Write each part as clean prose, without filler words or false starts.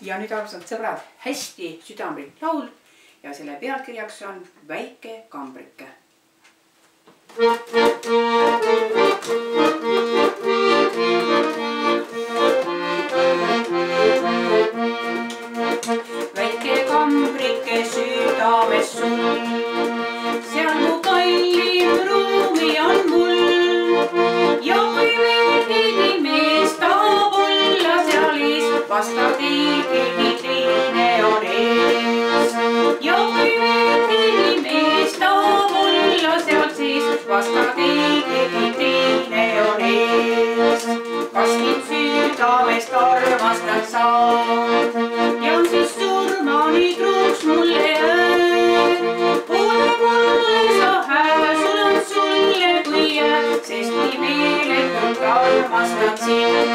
Ja nüüd armsad sõbrad, hästi südamlik laul ja selle pealkirjaks on Väike kambrike. Väike kambrike südames sul, seal mu kallim ruumi on mul. Ja kui veel keegi mees tahab olla seal ees, vasta keegi teine on ees. Ja kui veel keegi mees tahab olla seal sees, vasta keegi teine on ees. Kas mind südamest armastad sa ja on siis surmani truuks mulle jääd? Ole mulle sa hää, sul on sulle kui jääd, sest nii meeletult armastan sind.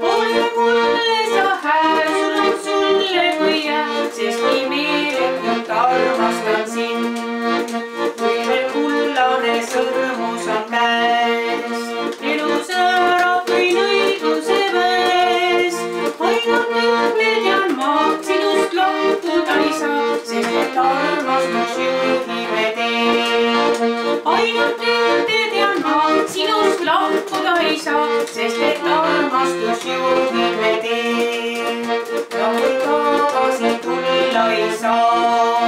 Ole mulle sa hää, sul on sulle kui jääd, sest nii meeletult armastan sind. Kui veel kullane sõrmus on käes, elu säärab võin õiguse väes. Ainult ühte tean ma, sinust lahkuda ei saa, sest et armastus juhime teed. Ainult ühte tean ma, sinust lahkuda ei saa, sest et armastus juhime teed. Ja kui tagasi tulla ei saa,